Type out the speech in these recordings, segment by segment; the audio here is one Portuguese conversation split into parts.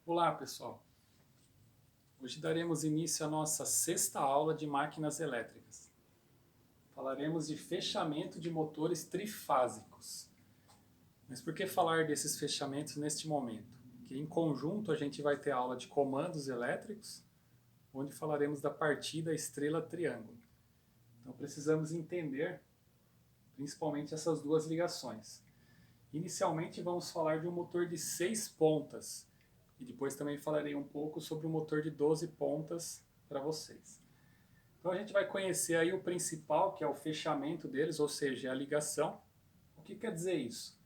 Olá, pessoal! Hoje daremos início à nossa sexta aula de máquinas elétricas. Falaremos de fechamento de motores trifásicos. Mas por que falar desses fechamentos neste momento? Porque em conjunto a gente vai ter a aula de comandos elétricos, onde falaremos da partida estrela-triângulo. Então precisamos entender principalmente essas duas ligações. Inicialmente vamos falar de um motor de 6 pontas, e depois também falarei um pouco sobre o motor de 12 pontas para vocês. Então a gente vai conhecer aí o principal, que é o fechamento deles, ou seja, a ligação. O que quer dizer isso?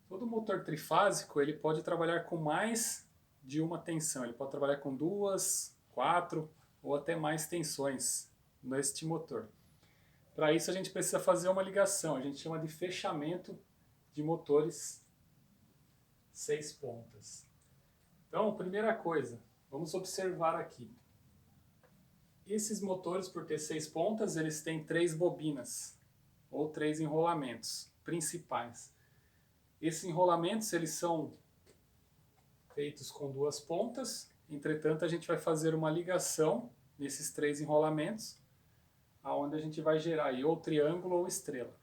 Todo motor trifásico ele pode trabalhar com mais de uma tensão, ele pode trabalhar com 2, 4 ou até mais tensões neste motor. Para isso a gente precisa fazer uma ligação, a gente chama de fechamento de motores 6 pontas. Então, primeira coisa, vamos observar aqui. Esses motores, por ter 6 pontas, eles têm 3 bobinas, ou 3 enrolamentos principais. Esses enrolamentos, eles são feitos com 2 pontas, entretanto, a gente vai fazer uma ligação nesses 3 enrolamentos, onde a gente vai gerar aí, ou triângulo ou estrela.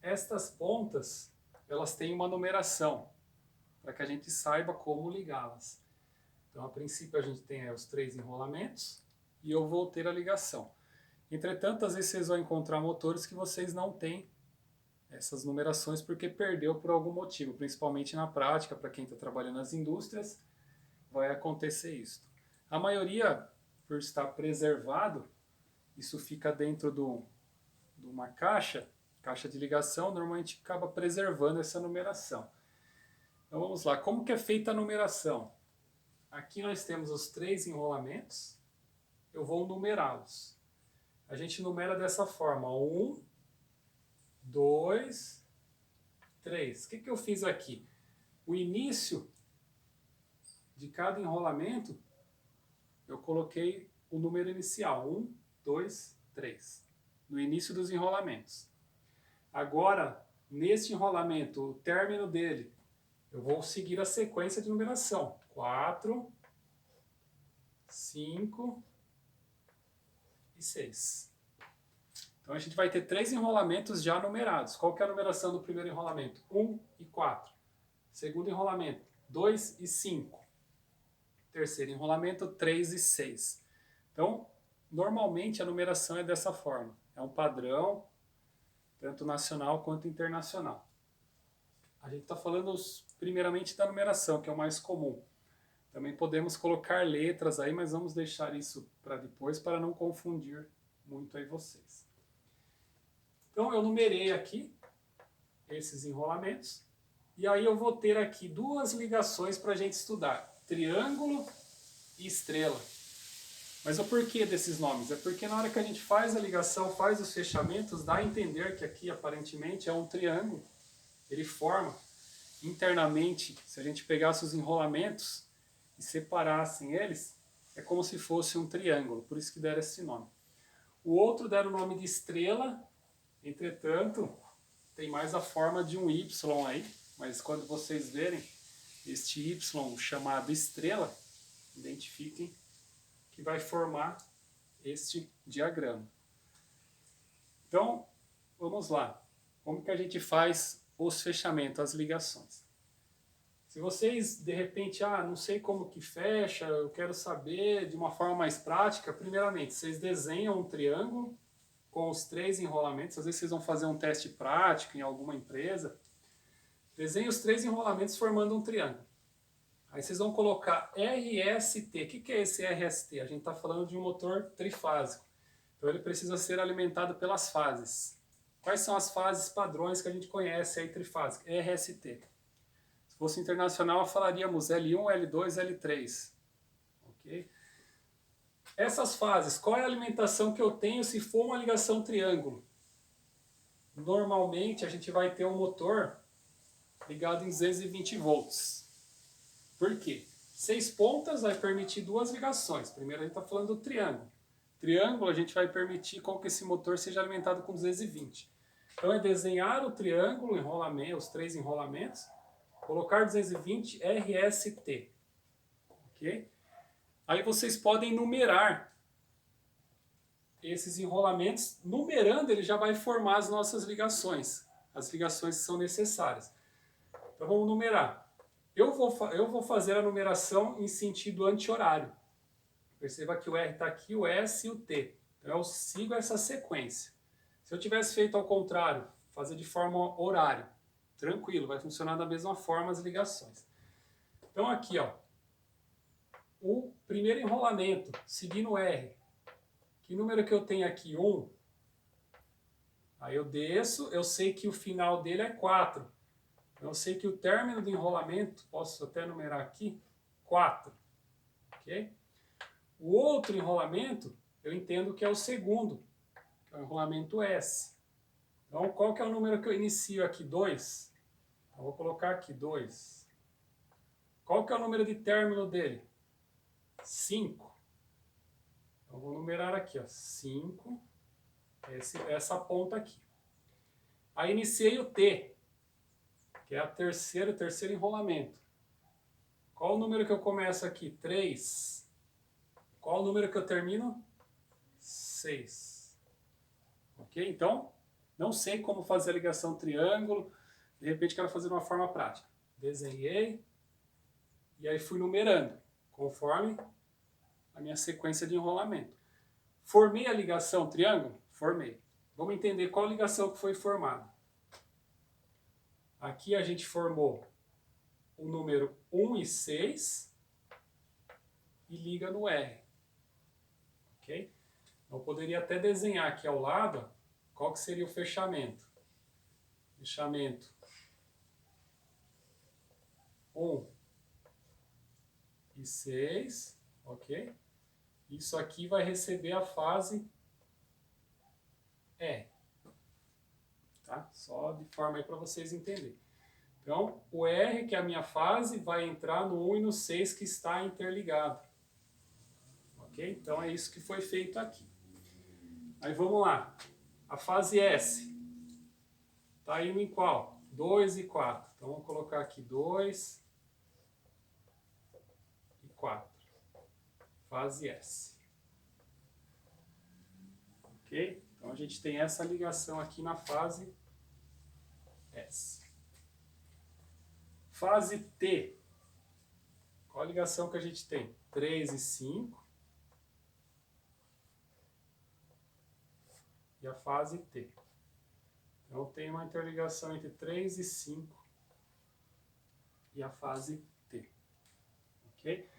Estas pontas, elas têm uma numeração, para que a gente saiba como ligá-las. Então, a princípio, a gente tem os 3 enrolamentos e eu vou ter a ligação. Entretanto, às vezes vocês vão encontrar motores que vocês não têm essas numerações porque perdeu por algum motivo, principalmente na prática, para quem está trabalhando nas indústrias, vai acontecer isso. A maioria, por estar preservado, isso fica dentro de uma caixa de ligação, normalmente acaba preservando essa numeração. Então vamos lá, como que é feita a numeração? Aqui nós temos os 3 enrolamentos, eu vou numerá-los. A gente numera dessa forma, 1, 2, 3. O que eu fiz aqui? O início de cada enrolamento, eu coloquei o número inicial, 1, 2, 3, no início dos enrolamentos. Agora, neste enrolamento, o término dele, eu vou seguir a sequência de numeração. 4, 5 e 6. Então a gente vai ter 3 enrolamentos já numerados. Qual que é a numeração do primeiro enrolamento? 1 e 4. Segundo enrolamento, 2 e 5. Terceiro enrolamento, 3 e 6. Então, normalmente a numeração é dessa forma. É um padrão, tanto nacional quanto internacional. A gente está falando primeiramente da numeração, que é o mais comum. Também podemos colocar letras aí, mas vamos deixar isso para depois, para não confundir muito aí vocês. Então eu numerei aqui esses enrolamentos, e aí eu vou ter aqui 2 ligações para a gente estudar, triângulo e estrela. Mas o porquê desses nomes? É porque na hora que a gente faz a ligação, faz os fechamentos, dá a entender que aqui aparentemente é um triângulo. Ele forma internamente, se a gente pegasse os enrolamentos e separassem eles, é como se fosse um triângulo, por isso que deram esse nome. O outro deram o nome de estrela, entretanto, tem mais a forma de um Y aí, mas quando vocês verem este Y chamado estrela, identifiquem que vai formar este diagrama. Então, vamos lá. Como que a gente faz os fechamentos, as ligações? Se vocês, de repente, não sei como que fecha, eu quero saber de uma forma mais prática, primeiramente, vocês desenham um triângulo com os 3 enrolamentos, às vezes vocês vão fazer um teste prático em alguma empresa, desenhem os 3 enrolamentos formando um triângulo. Aí vocês vão colocar RST. O que é esse RST? A gente está falando de um motor trifásico. Então ele precisa ser alimentado pelas fases. Quais são as fases padrões que a gente conhece aí trifásica? RST. Se fosse internacional, falaríamos L1, L2, L3. Ok? Essas fases, qual é a alimentação que eu tenho se for uma ligação triângulo? Normalmente a gente vai ter um motor ligado em 220 volts. Por quê? 6 pontas vai permitir 2 ligações. Primeiro a gente está falando do triângulo. Triângulo a gente vai permitir com que esse motor seja alimentado com 220. Então é desenhar o triângulo, os 3 enrolamentos, colocar 220 RST. Ok? Aí vocês podem numerar esses enrolamentos. Numerando, ele já vai formar as nossas ligações. As ligações que são necessárias. Então vamos numerar. Eu vou fazer a numeração em sentido anti-horário. Perceba que o R está aqui, o S e o T. Então eu sigo essa sequência. Se eu tivesse feito ao contrário, fazer de forma horário, tranquilo, vai funcionar da mesma forma as ligações. Então aqui, ó, o primeiro enrolamento, seguindo o R. Que número que eu tenho aqui? 1. Aí eu desço, eu sei que o final dele é 4. Eu sei que o término do enrolamento, posso até numerar aqui, 4. Ok? O outro enrolamento, eu entendo que é o segundo, que é o enrolamento S. Então, qual que é o número que eu inicio aqui? 2. Eu vou colocar aqui 2. Qual que é o número de término dele? 5. Então, vou numerar aqui, ó, 5, essa ponta aqui. Aí iniciei o T, que é o terceiro enrolamento. Qual o número que eu começo aqui? 3. Qual o número que eu termino? 6. Ok? Então, não sei como fazer a ligação triângulo. De repente quero fazer de uma forma prática. Desenhei e aí fui numerando, conforme a minha sequência de enrolamento. Formei a ligação triângulo? Formei. Vamos entender qual ligação que foi formada. Aqui a gente formou o número 1 e 6 e liga no R. Ok? Eu poderia até desenhar aqui ao lado qual que seria o fechamento. Fechamento 1 e 6, ok? Isso aqui vai receber a fase R. Tá? Só de forma aí para vocês entenderem. Então, o R, que é a minha fase, vai entrar no 1 e no 6 que está interligado. Ok? Então é isso que foi feito aqui. Aí vamos lá. A fase S está indo em qual? 2 e 4. Então vamos colocar aqui 2 e 4. Fase S. Ok? Então a gente tem essa ligação aqui na fase S. Fase T. Qual a ligação que a gente tem? 3 e 5. E a fase T. Então tem uma interligação entre 3 e 5 e a fase T. Ok?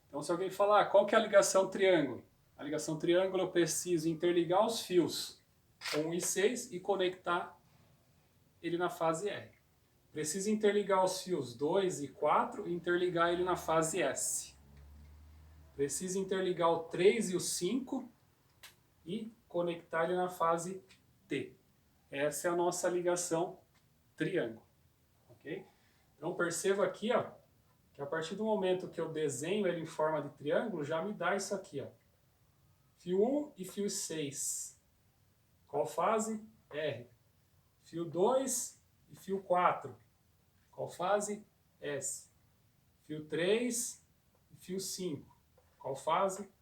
Então se alguém falar, qual que é a ligação triângulo? A ligação triângulo eu preciso interligar os fios 1 e 6 e conectar ele na fase R. Preciso interligar os fios 2 e 4 e interligar ele na fase S. Preciso interligar o 3 e o 5 e conectar ele na fase T. Essa é a nossa ligação triângulo. Ok? Então perceba aqui, ó, que a partir do momento que eu desenho ele em forma de triângulo, já me dá isso aqui, ó. Fio 1 e fio 6. Qual fase? R. Fio 2 e fio 4. Qual fase? S. Fio 3 e fio 5. Qual fase?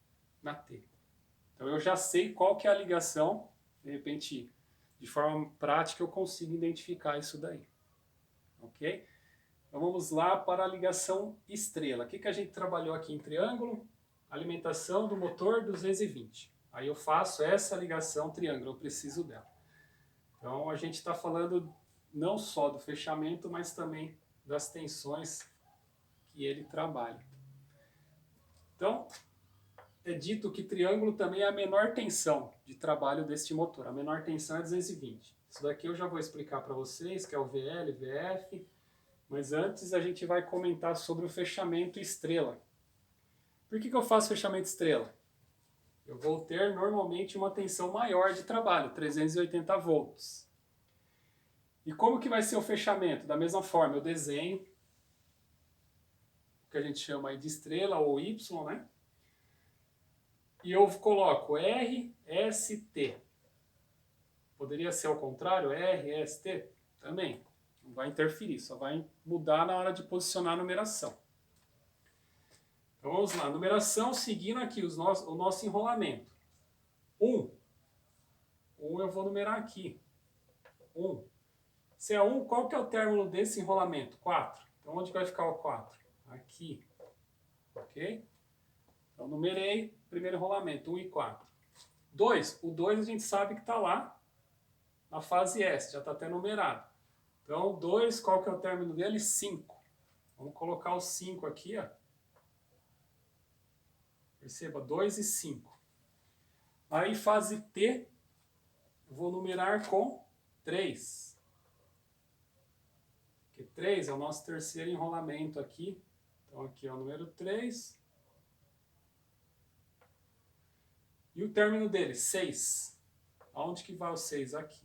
Na T. Então eu já sei qual que é a ligação, de repente, de forma prática eu consigo identificar isso daí. Ok? Então vamos lá para a ligação estrela. O que a gente trabalhou aqui em triângulo? Alimentação do motor 220. Aí eu faço essa ligação triângulo, eu preciso dela. Então a gente está falando não só do fechamento, mas também das tensões que ele trabalha. Então, é dito que triângulo também é a menor tensão de trabalho deste motor. A menor tensão é 220. Isso daqui eu já vou explicar para vocês, que é o VL, VF. Mas antes a gente vai comentar sobre o fechamento estrela. Por que eu faço fechamento estrela? Eu vou ter normalmente uma tensão maior de trabalho, 380 volts. E como que vai ser o fechamento? Da mesma forma, eu desenho o que a gente chama aí de estrela ou Y, né? E eu coloco R, S, T. Poderia ser ao contrário, R, S, T? Também. Não vai interferir, só vai mudar na hora de posicionar a numeração. Então vamos lá, numeração seguindo aqui o nosso enrolamento. 1 eu vou numerar aqui. 1. Se é 1, qual que é o término desse enrolamento? 4. Então onde vai ficar o 4? Aqui. Ok? Então numerei, primeiro enrolamento, 1 e 4. 2, o 2 a gente sabe que está lá na fase S, já está até numerado. Então 2, qual que é o término dele? 5. Vamos colocar o 5 aqui, ó. Perceba, 2 e 5. Aí fase T, eu vou numerar com 3. Porque 3 é o nosso terceiro enrolamento aqui. Então aqui é o número 3. E o término dele, 6. Aonde que vai o 6? Aqui.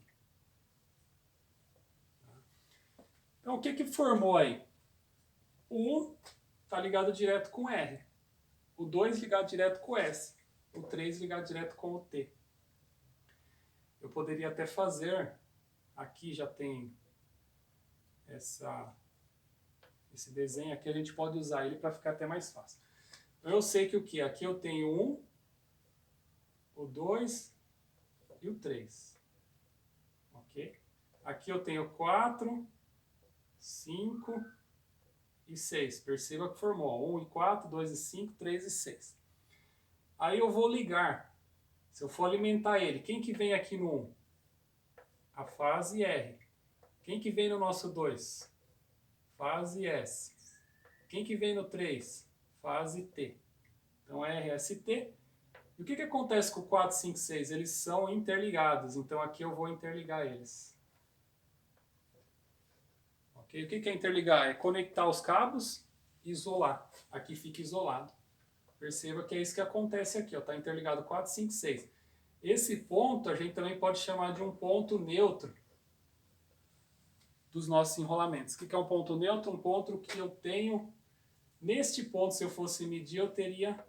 Então o que que formou aí? O 1 está ligado direto com R. O 2 ligado direto com o S. O 3 ligado direto com o T. Eu poderia até fazer, aqui já tem esse desenho aqui, a gente pode usar ele para ficar até mais fácil. Então eu sei que o que? Aqui eu tenho 1, o 2 e o 3. Ok? Aqui eu tenho 4, 5 e 6. Perceba que formou 1 e 4, 2 e 5, 3 e 6. Aí eu vou ligar. Se eu for alimentar ele, quem que vem aqui no 1? A fase R. Quem que vem no nosso 2? Fase S. Quem que vem no 3? Fase T. Então R, S, T. E o que que acontece com o 4, 5, 6? Eles são interligados, então aqui eu vou interligar eles. Ok? O que que é interligar? É conectar os cabos e isolar. Aqui fica isolado. Perceba que é isso que acontece aqui, está interligado 4, 5, 6. Esse ponto a gente também pode chamar de um ponto neutro dos nossos enrolamentos. O que é um ponto neutro? Um ponto que eu tenho, neste ponto, se eu fosse medir, eu teria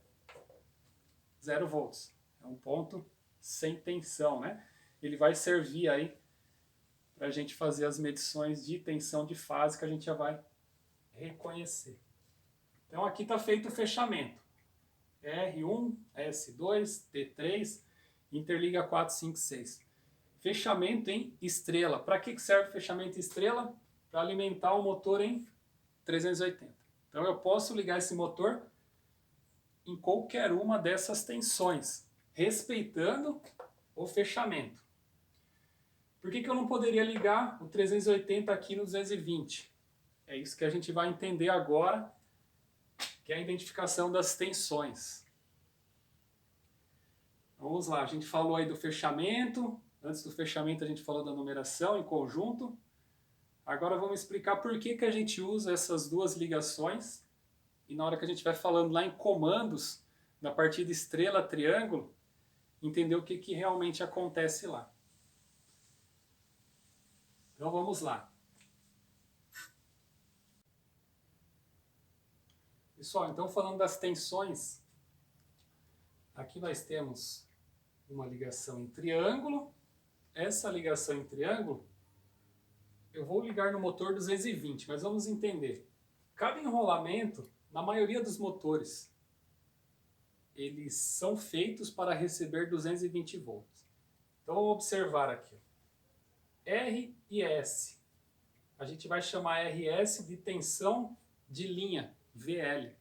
0 volts. É um ponto sem tensão, né? Ele vai servir aí para a gente fazer as medições de tensão de fase que a gente já vai reconhecer. Então aqui está feito o fechamento. R1, S2, T3, interliga 4, 5, 6. Fechamento em estrela. Para que serve o fechamento em estrela? Para alimentar o motor em 380. Então eu posso ligar esse motor em qualquer uma dessas tensões, respeitando o fechamento. Por que que eu não poderia ligar o 380 aqui no 220? É isso que a gente vai entender agora, que é a identificação das tensões. Vamos lá, a gente falou aí do fechamento. Antes do fechamento a gente falou da numeração em conjunto. Agora vamos explicar por que que a gente usa essas duas ligações. E na hora que a gente vai falando lá em comandos, na partida estrela, triângulo, entender o que que realmente acontece lá. Então vamos lá. Pessoal, então falando das tensões, aqui nós temos uma ligação em triângulo. Essa ligação em triângulo, eu vou ligar no motor 220, mas vamos entender. Cada enrolamento, na maioria dos motores, eles são feitos para receber 220 volts. Então vamos observar aqui. R e S. A gente vai chamar RS de tensão de linha, VL.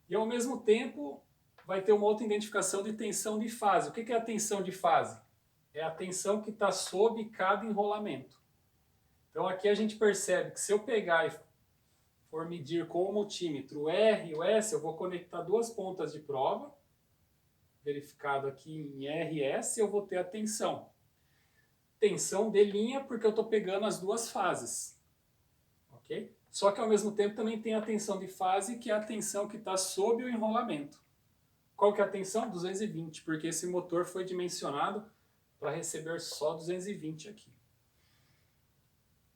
E ao mesmo tempo vai ter uma outra identificação de tensão de fase. O que é a tensão de fase? É a tensão que está sob cada enrolamento. Então aqui a gente percebe que se eu pegar e for medir com o multímetro o R e o S, eu vou conectar duas pontas de prova, verificado aqui em RS, eu vou ter a tensão. Tensão de linha porque eu estou pegando as duas fases. Ok? Só que ao mesmo tempo também tem a tensão de fase, que é a tensão que está sob o enrolamento. Qual que é a tensão? 220, porque esse motor foi dimensionado para receber só 220 aqui.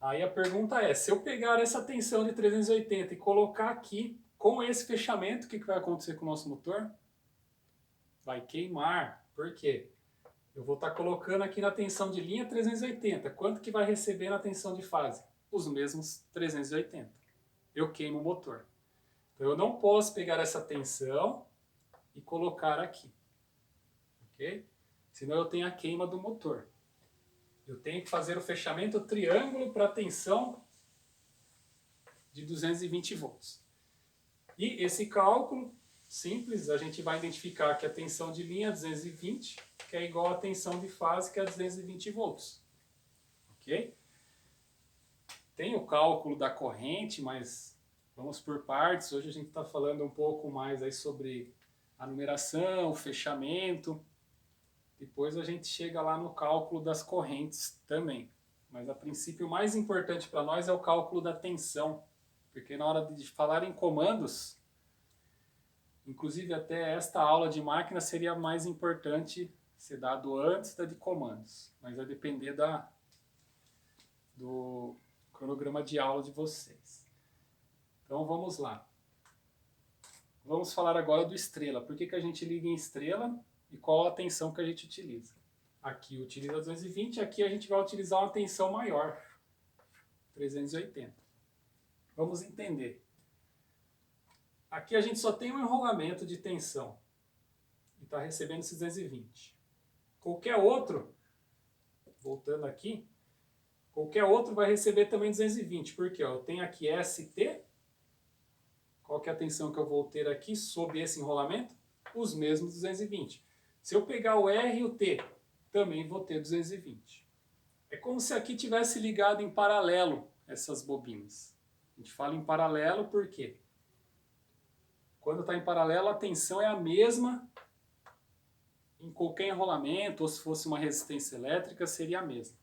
Aí a pergunta é, se eu pegar essa tensão de 380 e colocar aqui, com esse fechamento, o que vai acontecer com o nosso motor? Vai queimar. Por quê? Eu vou estar colocando aqui na tensão de linha 380. Quanto que vai receber na tensão de fase? Os mesmos 380. Eu queimo o motor. Então eu não posso pegar essa tensão e colocar aqui. Ok? Senão eu tenho a queima do motor. Eu tenho que fazer o fechamento triângulo para a tensão de 220 volts. E esse cálculo simples, a gente vai identificar que a tensão de linha é 220, que é igual à tensão de fase, que é 220 volts. Ok? Tem o cálculo da corrente, mas vamos por partes. Hoje a gente está falando um pouco mais aí sobre a numeração, o fechamento. Depois a gente chega lá no cálculo das correntes também. Mas a princípio o mais importante para nós é o cálculo da tensão. Porque na hora de falar em comandos, inclusive até esta aula de máquina seria mais importante ser dado antes da de comandos. Mas vai depender do cronograma de aula de vocês. Então vamos lá. Vamos falar agora do estrela. Por que a gente liga em estrela e qual a tensão que a gente utiliza? Aqui utiliza 220, aqui a gente vai utilizar uma tensão maior, 380. Vamos entender. Aqui a gente só tem um enrolamento de tensão e está recebendo esses 220. Qualquer outro, voltando aqui, qualquer outro vai receber também 220. Por quê? Eu tenho aqui ST. Qual que é a tensão que eu vou ter aqui sob esse enrolamento? Os mesmos 220. Se eu pegar o R e o T, também vou ter 220. É como se aqui tivesse ligado em paralelo essas bobinas. A gente fala em paralelo por quê? Quando está em paralelo, a tensão é a mesma em qualquer enrolamento, ou se fosse uma resistência elétrica, seria a mesma.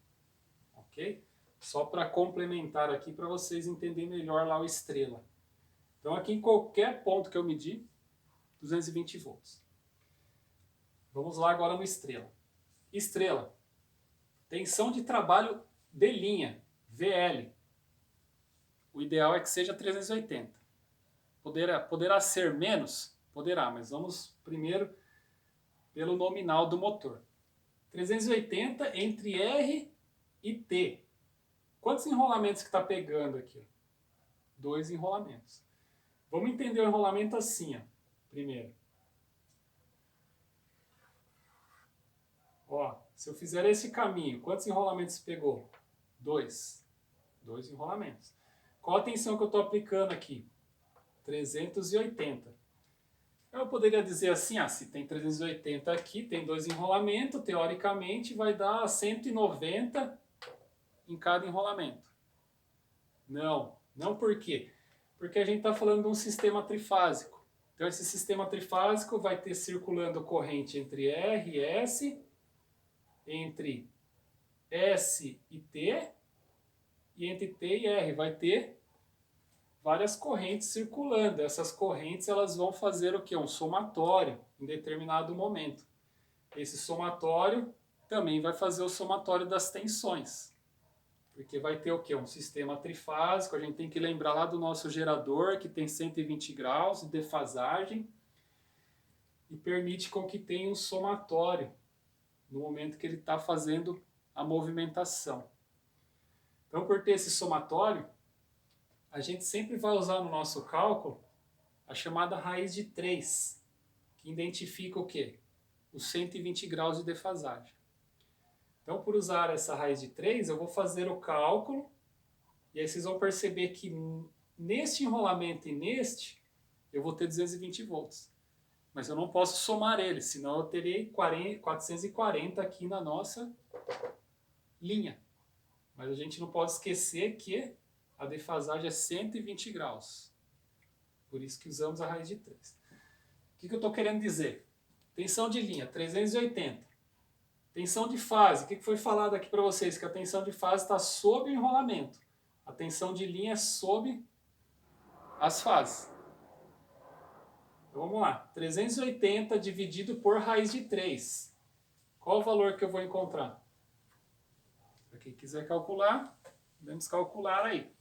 Ok? Só para complementar aqui, para vocês entenderem melhor lá o estrela. Então aqui em qualquer ponto que eu medir, 220 volts. Vamos lá agora no estrela. Estrela. Tensão de trabalho de linha, VL. O ideal é que seja 380. Poderá ser menos? Poderá, mas vamos primeiro pelo nominal do motor. 380 entre R e T. Quantos enrolamentos que está pegando aqui? 2 enrolamentos. Vamos entender o enrolamento assim, ó, primeiro. Ó, se eu fizer esse caminho, quantos enrolamentos pegou? 2. 2 enrolamentos. Qual a tensão que eu estou aplicando aqui? 380. Eu poderia dizer assim, se tem 380 aqui, tem 2 enrolamentos, teoricamente vai dar 190 em cada enrolamento. Não, não por quê? Porque a gente está falando de um sistema trifásico. Então esse sistema trifásico vai ter circulando corrente entre R e S, entre S e T, e entre T e R. Vai ter várias correntes circulando. Essas correntes elas vão fazer o quê? Um somatório em determinado momento. Esse somatório também vai fazer o somatório das tensões. Porque vai ter o quê? Um sistema trifásico. A gente tem que lembrar lá do nosso gerador, que tem 120 graus de defasagem e permite com que tenha um somatório no momento que ele está fazendo a movimentação. Então, por ter esse somatório, a gente sempre vai usar no nosso cálculo a chamada raiz de 3, que identifica o quê? Os 120 graus de defasagem. Então, por usar essa raiz de 3, eu vou fazer o cálculo, e aí vocês vão perceber que neste enrolamento e neste, eu vou ter 220 volts. Mas eu não posso somar eles, senão eu terei 440 aqui na nossa linha. Mas a gente não pode esquecer que a defasagem é 120 graus. Por isso que usamos a raiz de 3. O que eu estou querendo dizer? Tensão de linha, 380. Tensão de fase, o que foi falado aqui para vocês? Que a tensão de fase está sob o enrolamento. A tensão de linha é sob as fases. Então vamos lá. 380 dividido por raiz de 3. Qual o valor que eu vou encontrar? Para quem quiser calcular, vamos calcular aí.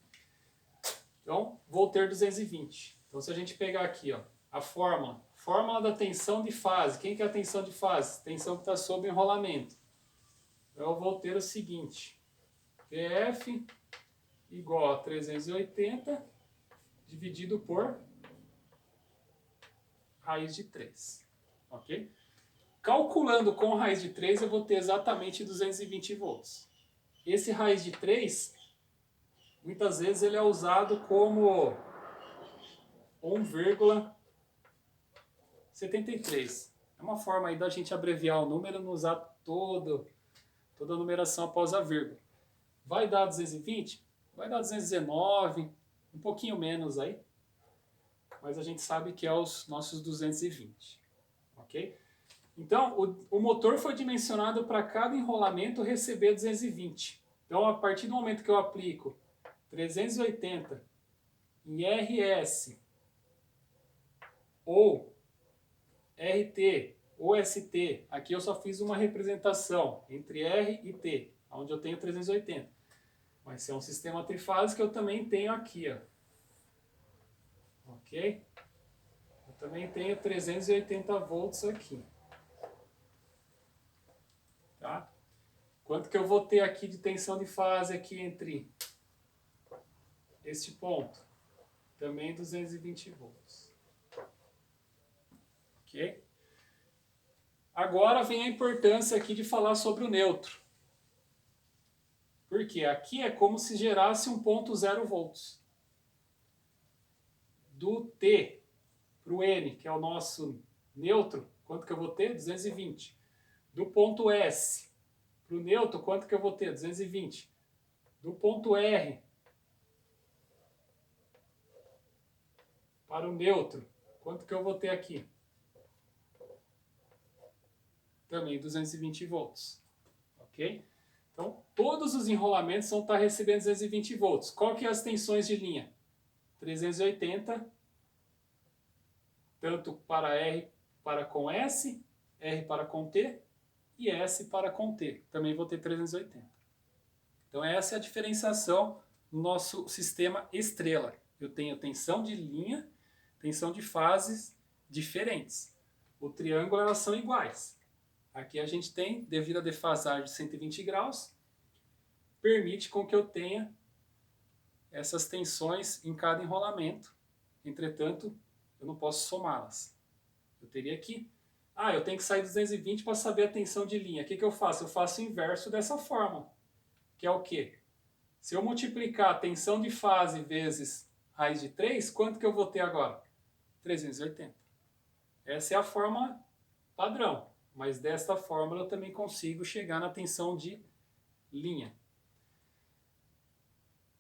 Então, vou ter 220. Então, se a gente pegar aqui, ó, a fórmula da tensão de fase. Quem que é a tensão de fase? Tensão que está sob o enrolamento. eu vou ter o seguinte, VF igual a 380 dividido por raiz de 3, ok? Calculando com raiz de 3, eu vou ter exatamente 220 volts. Esse raiz de 3, muitas vezes ele é usado como 1,73. É uma forma aí da gente abreviar o número e não usar toda a numeração após a vírgula. Vai dar 220? Vai dar 219, um pouquinho menos aí. Mas a gente sabe que é os nossos 220, ok? Então, o motor foi dimensionado para cada enrolamento receber 220. Então, a partir do momento que eu aplico 380 em RS ou RT ou ST, aqui eu só fiz uma representação entre R e T, onde eu tenho 380. Mas se é um sistema trifásico, eu também tenho aqui, ó. Ok? Eu também tenho 380 volts aqui. Tá? Quanto que eu vou ter aqui de tensão de fase aqui entre este ponto? Também 220 volts. Ok? Agora vem a importância aqui de falar sobre o neutro. Porque aqui é como se gerasse um ponto 0 volts. Do T para o N, que é o nosso neutro, quanto que eu vou ter? 220. Do ponto S para o neutro, quanto que eu vou ter? 220. Do ponto R para o neutro, quanto que eu vou ter aqui? Também 220 volts. Ok? Então, todos os enrolamentos vão estar recebendo 220 volts. Qual que é as tensões de linha? 380, tanto para R para com S, R para com T e S para com T. Também vou ter 380. Então, essa é a diferenciação no nosso sistema estrela. Eu tenho tensão de linha, tensão de fases diferentes. O triângulo, elas são iguais. Aqui a gente tem, devido à defasagem de 120 graus, permite com que eu tenha essas tensões em cada enrolamento. Entretanto, eu não posso somá-las. Eu teria que... eu tenho que sair 220 para saber a tensão de linha. O que eu faço? Eu faço o inverso dessa forma. Que é o quê? Se eu multiplicar a tensão de fase vezes raiz de 3, quanto que eu vou ter agora? 380. Essa é a fórmula padrão. Mas desta fórmula eu também consigo chegar na tensão de linha.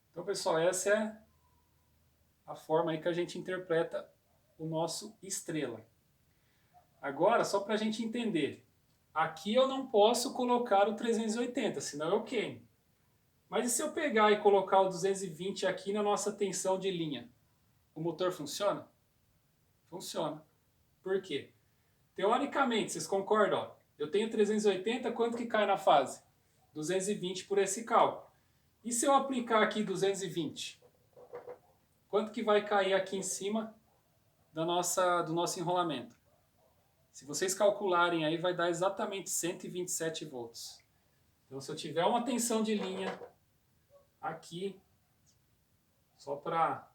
Então, pessoal, essa é a forma aí que a gente interpreta o nosso estrela. Agora, só para a gente entender, aqui eu não posso colocar o 380, senão eu queimo. Mas e se eu pegar e colocar o 220 aqui na nossa tensão de linha? O motor funciona? Funciona. Por quê? Teoricamente, vocês concordam? Ó, eu tenho 380, quanto que cai na fase? 220 por esse cálculo. E se eu aplicar aqui 220? Quanto que vai cair aqui em cima do nosso enrolamento? Se vocês calcularem aí, vai dar exatamente 127 volts. Então, se eu tiver uma tensão de linha aqui, só para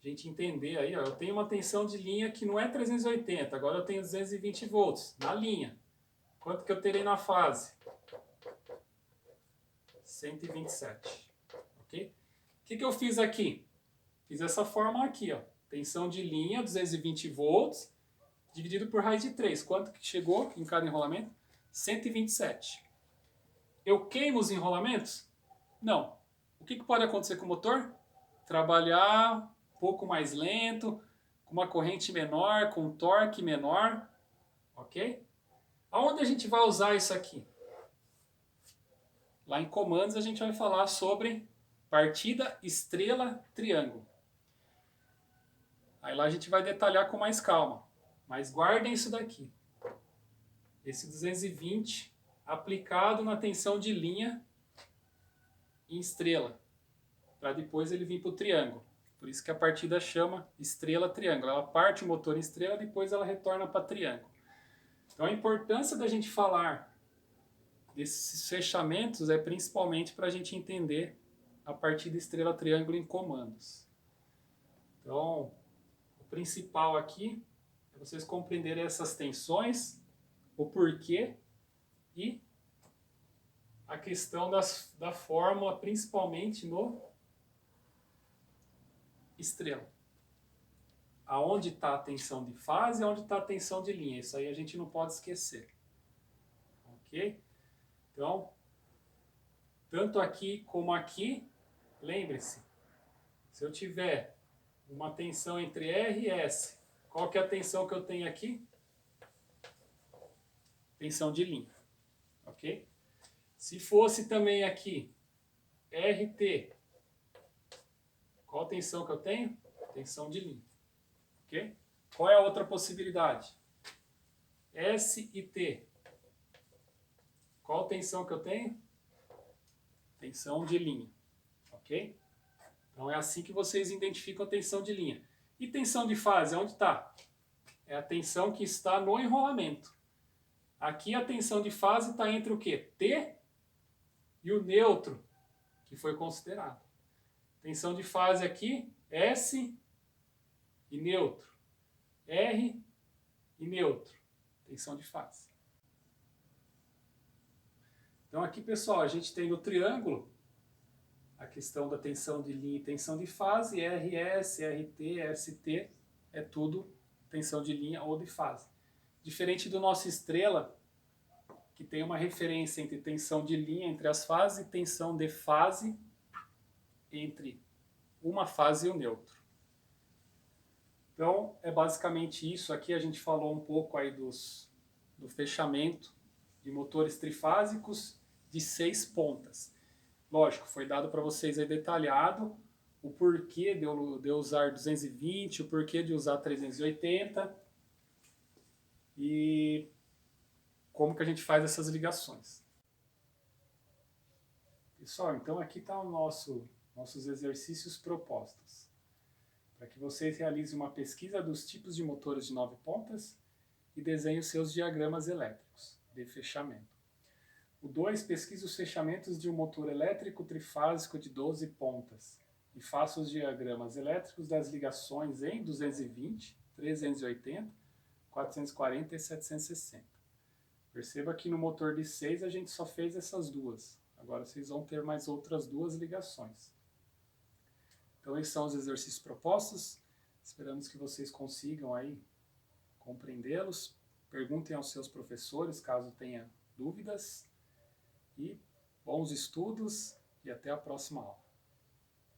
a gente entender aí, ó, eu tenho uma tensão de linha que não é 380, agora eu tenho 220 volts na linha. Quanto que eu terei na fase? 127. Ok? O que eu fiz aqui? Fiz essa fórmula aqui, ó. Tensão de linha, 220 volts, dividido por raiz de 3. Quanto que chegou em cada enrolamento? 127. Eu queimo os enrolamentos? Não. O que pode acontecer com o motor? Trabalhar um pouco mais lento, com uma corrente menor, com um torque menor. Ok? Aonde a gente vai usar isso aqui? Lá em comandos a gente vai falar sobre partida, estrela, triângulo. Aí lá a gente vai detalhar com mais calma. Mas guardem isso daqui. Esse 220 aplicado na tensão de linha em estrela. Para depois ele vir para o triângulo. Por isso que a partida chama estrela-triângulo. Ela parte o motor em estrela, depois ela retorna para triângulo. Então a importância da gente falar desses fechamentos é principalmente para a gente entender a partida estrela-triângulo em comandos. Então, o principal aqui é vocês compreenderem essas tensões, o porquê e a questão da fórmula, principalmente no estrela. Aonde está a tensão de fase e onde está a tensão de linha. Isso aí a gente não pode esquecer. Ok? Então, tanto aqui como aqui, lembre-se, se eu tiver uma tensão entre R e S, qual que é a tensão que eu tenho aqui? Tensão de linha. Ok? Se fosse também aqui RT, qual a tensão que eu tenho? Tensão de linha. Ok? Qual é a outra possibilidade? S e T. Qual a tensão que eu tenho? Tensão de linha. Ok? Então é assim que vocês identificam a tensão de linha. E tensão de fase, onde está? É a tensão que está no enrolamento. Aqui a tensão de fase está entre o quê? T e o neutro, que foi considerado. Tensão de fase aqui, S e neutro. R e neutro. Tensão de fase. Então aqui, pessoal, a gente tem no triângulo a questão da tensão de linha e tensão de fase, RS, RT, ST, é tudo tensão de linha ou de fase. Diferente do nosso estrela, que tem uma referência entre tensão de linha entre as fases e tensão de fase entre uma fase e o neutro. Então, é basicamente isso. Aqui a gente falou um pouco aí do fechamento de motores trifásicos de 6 pontas. Lógico, foi dado para vocês aí detalhado o porquê de eu usar 220, o porquê de usar 380 e como que a gente faz essas ligações. Pessoal, então aqui está o nossos exercícios propostos. Para que vocês realizem uma pesquisa dos tipos de motores de 9 pontas e desenhem os seus diagramas elétricos de fechamento. O 2, pesquisa os fechamentos de um motor elétrico trifásico de 12 pontas e faça os diagramas elétricos das ligações em 220, 380, 440 e 760. Perceba que no motor de 6 a gente só fez essas duas. Agora vocês vão ter mais outras 2 ligações. Então esses são os exercícios propostos. Esperamos que vocês consigam aí compreendê-los. Perguntem aos seus professores caso tenha dúvidas. E bons estudos e até a próxima aula.